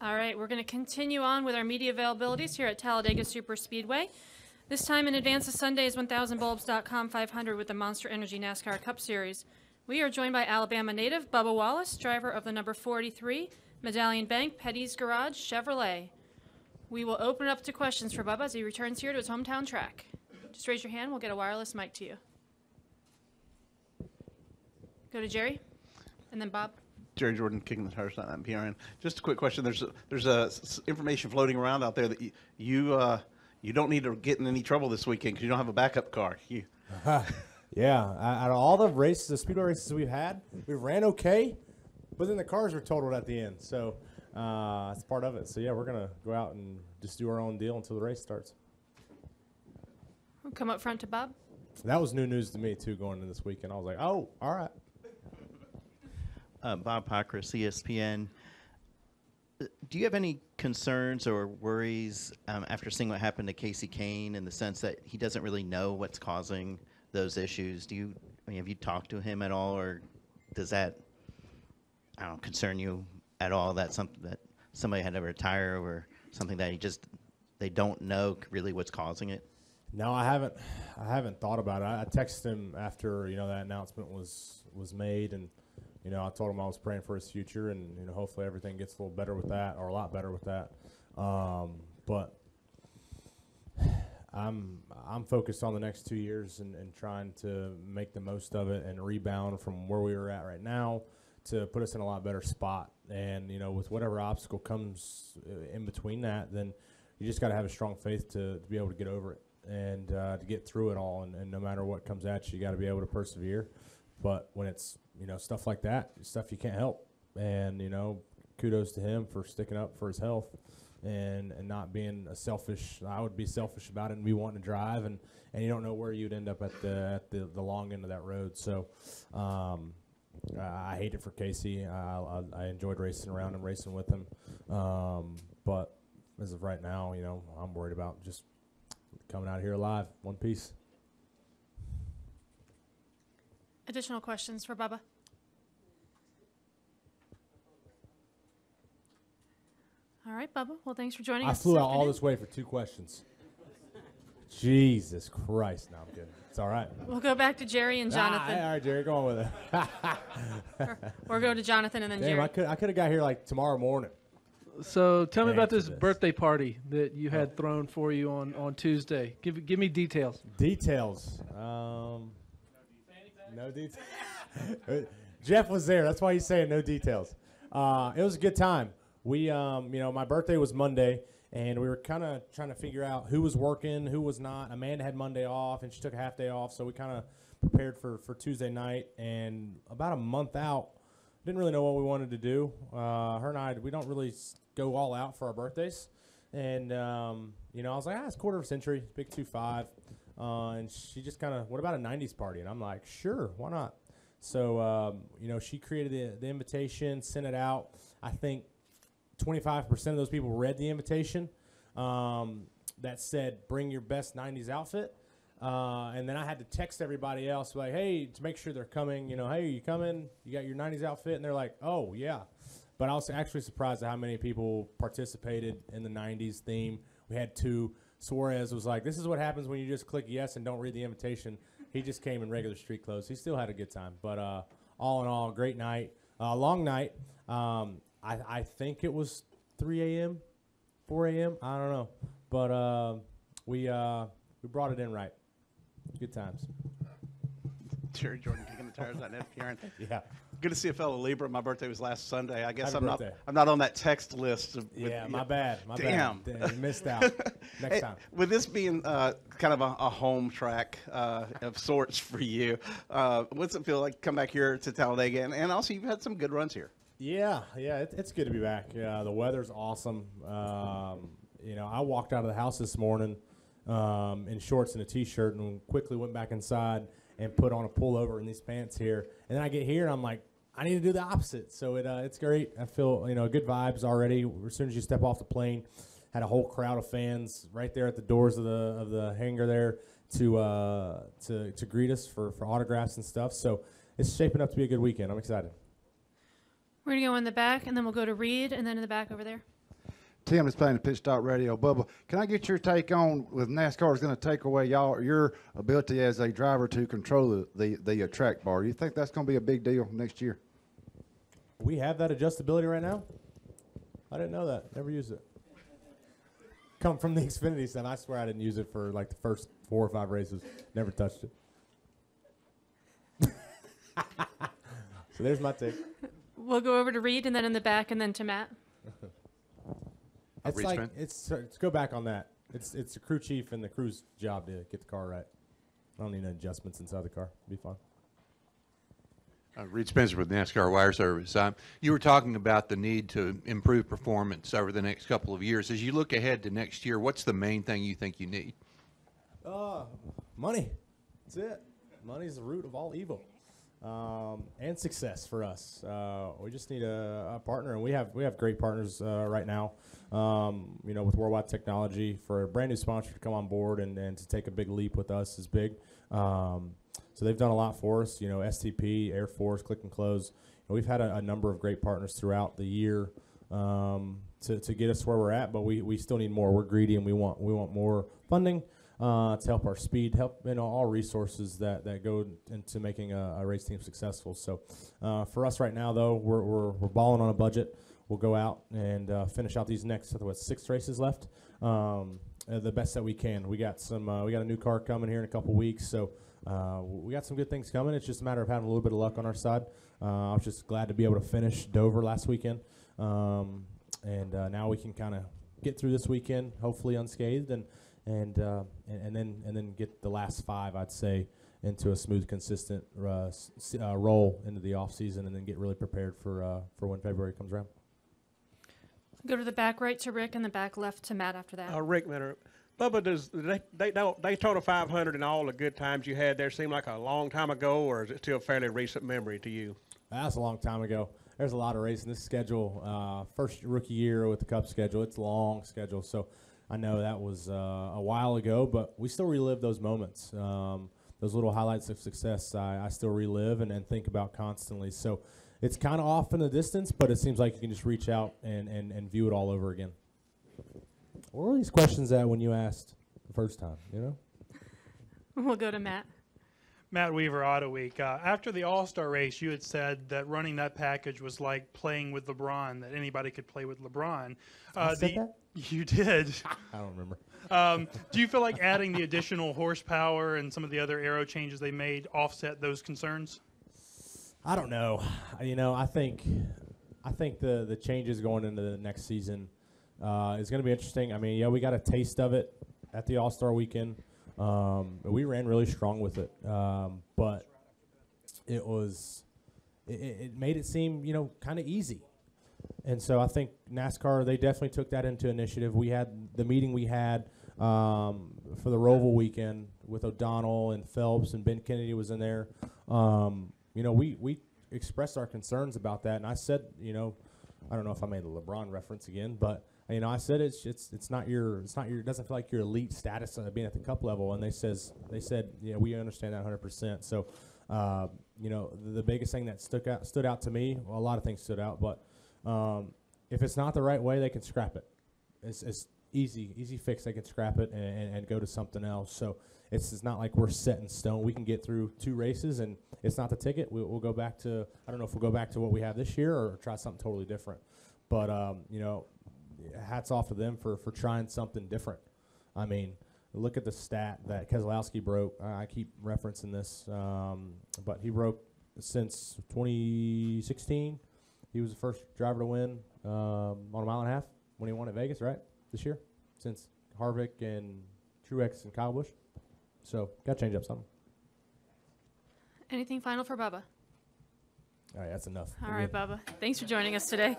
All right, we're going to continue on with our media availabilities here at Talladega Superspeedway. This time in advance of Sunday's 1000bulbs.com 500 with the Monster Energy NASCAR Cup Series. We are joined by Alabama native Bubba Wallace, driver of the number 43 Medallion Bank Petty's Garage Chevrolet. We will open it up to questions for Bubba as he returns here to his hometown track. Just raise your hand, we'll get a wireless mic to you. Go to Jerry, and then Bob. Jerry Jordan, kicking the tires on PRN. Just a quick question. There's information floating around out there that you don't need to get in any trouble this weekend because you don't have a backup car. Yeah, out of all the races, the speedway races we've had, we ran okay, but then the cars were totaled at the end. So that's part of it. So yeah, we're gonna go out and just do our own deal until the race starts. We'll come up front to Bob. That was new news to me too, going into this weekend. I was like, oh, all right. Bob Pockris, ESPN. Do you have any concerns or worries after seeing what happened to Casey Kane in the sense that he doesn't really know what's causing those issues? Have you talked to him at all, or does that concern you at all? That somebody had to retire or something that they don't know really what's causing it? No, I haven't thought about it. I texted him after that announcement was made, and I told him I was praying for his future, and hopefully everything gets a little better with that, or a lot better with that. But I'm focused on the next 2 years and trying to make the most of it and rebound from where we were at right now to put us in a lot better spot. And with whatever obstacle comes in between that, then you just got to have a strong faith to be able to get over it and to get through it all. And no matter what comes at you got to be able to persevere. But when it's stuff like that, stuff you can't help. And kudos to him for sticking up for his health and not being I would be selfish about it and be wanting to drive, and you don't know where you'd end up at the long end of that road. So I hate it for Casey. I enjoyed racing around and racing with him. But as of right now, I'm worried about just coming out here alive, one piece. Additional questions for Bubba? All right, Bubba. Well, thanks for joining us. I flew out all this way for 2 questions. Jesus Christ. No, I'm kidding. It's all right. We'll go back to Jerry and Jonathan. All right, Jerry, go on with it. or go to Jonathan and then Damn, Jerry. I could have got here like tomorrow morning. So tell me about this birthday party that you had thrown for you on Tuesday. Give me details. Details. No details. Jeff was there. That's why he's saying no details. It was a good time. We, my birthday was Monday, and we were kind of trying to figure out who was working, who was not. Amanda had Monday off, and she took a half day off, so we kind of prepared for Tuesday night. And about a month out, didn't really know what we wanted to do. Her and I, we don't really go all out for our birthdays. And, I was like, it's quarter of a century, big 2-5. And she just kind of, what about a 90s party? And I'm like, sure, why not? So, she created the invitation, sent it out. I think 25% of those people read the invitation that said, bring your best 90s outfit. And then I had to text everybody else, like, hey, to make sure they're coming, hey, are you coming? You got your 90s outfit? And they're like, oh, yeah. But I was actually surprised at how many people participated in the 90s theme. We had 2. Suarez was like, this is what happens when you just click yes and don't read the invitation. He just came in regular street clothes. He still had a good time. But all in all, great night. Long night. I think it was 3 a.m., 4 a.m. I don't know. But we brought it in right. Good times. Jerry Jordan kicking the tires on FPRN. Yeah. Good to see a fellow Libra. My birthday was last Sunday. I guess Happy I'm birthday. not on that text list. My bad. Damn. You missed out. Next time. With this being kind of a home track of sorts for you, what's it feel like to come back here to Talladega? And also, you've had some good runs here. Yeah, it's good to be back. Yeah, the weather's awesome. I walked out of the house this morning in shorts and a T-shirt and quickly went back inside and put on a pullover in these pants here. And then I get here and I'm like, I need to do the opposite. So it's great. I feel, good vibes already. As soon as you step off the plane, had a whole crowd of fans right there at the doors of the hangar there to greet us for autographs and stuff. So it's shaping up to be a good weekend. I'm excited. We're going to go in the back, and then we'll go to Reed, and then in the back over there. Tim is playing the Pit Stop Radio. Bubba, can I get your take on with NASCAR is going to take away your ability as a driver to control the track bar? Do you think that's going to be a big deal next year? We have that adjustability right now? I didn't know that. Never used it. Come from the Xfinity side. I swear I didn't use it for like the first 4 or 5 races. Never touched it. So there's my take. We'll go over to Reed and then in the back and then to Matt. It's like let's go back on that. It's the crew chief and the crew's job to get the car right. I don't need no adjustments inside the car. It'll be fine. Reed Spencer with NASCAR Wire Service. You were talking about the need to improve performance over the next couple of years. As you look ahead to next year, what's the main thing you think you need? Money. That's it. Money's the root of all evil, and success for us. We just need a partner, and we have great partners right now. With Worldwide Technology, for a brand new sponsor to come on board and to take a big leap with us is big. So they've done a lot for us. STP, Air Force, Click and Close. We've had a number of great partners throughout the year to get us where we're at, but we still need more. We're greedy, and we want more funding to help our speed, help all resources that go into making a race team successful. So for us right now, though, we're balling on a budget. We'll go out and finish out these next 6 races left the best that we can. We got a new car coming here in a couple weeks, so we got some good things coming. It's just a matter of having a little bit of luck on our side. I was just glad to be able to finish Dover last weekend, and now we can kind of get through this weekend, hopefully unscathed, and then get the last 5, I'd say, into a smooth, consistent roll into the off season, and then get really prepared for when February comes around. Go to the back right to Rick and the back left to Matt after that. Rick, Bubba, does Daytona 500 and all the good times you had there seem like a long time ago, or is it still a fairly recent memory to you? That's a long time ago. There's a lot of racing. This schedule, first rookie year with the Cup schedule, it's a long schedule. So I know that was a while ago, but we still relive those moments. Those little highlights of success I still relive and think about constantly. So it's kind of off in the distance, but it seems like you can just reach out and view it all over again. Where were these questions at when you asked the first time, We'll go to Matt. Matt Weaver, Auto Week. After the All-Star race, you had said that running that package was like playing with LeBron, that anybody could play with LeBron. I said that? You did. I don't remember. Do you feel like adding the additional horsepower and some of the other aero changes they made offset those concerns? I don't know. I think the changes going into the next season is going to be interesting. I mean, we got a taste of it at the All-Star weekend. We ran really strong with it, but it made it seem, kind of easy. And so I think NASCAR, they definitely took that into initiative. We had the meeting we had for the Roval weekend with O'Donnell and Phelps, and Ben Kennedy was in there. We expressed our concerns about that, and I said, I don't know if I made the LeBron reference again, but I said it's not your it doesn't feel like your elite status being at the Cup level, and they said we understand that 100%. So the biggest thing that stood out to me, well, a lot of things stood out, but if it's not the right way, they can scrap it. It's easy fix. They can scrap it and go to something else. So it's not like we're set in stone. We can get through 2 races, and it's not the ticket. We'll go back to, I don't know if we'll go back to what we have this year or try something totally different. But hats off to them for trying something different. I mean, look at the stat that Keselowski broke. I keep referencing this, but he broke since 2016. He was the first driver to win on a mile and a half when he won at Vegas, right, this year, since Harvick and Truex and Kyle Busch. So got to change up something. Anything final for Bubba? All right, that's enough. All right, Bubba. Thanks for joining us today.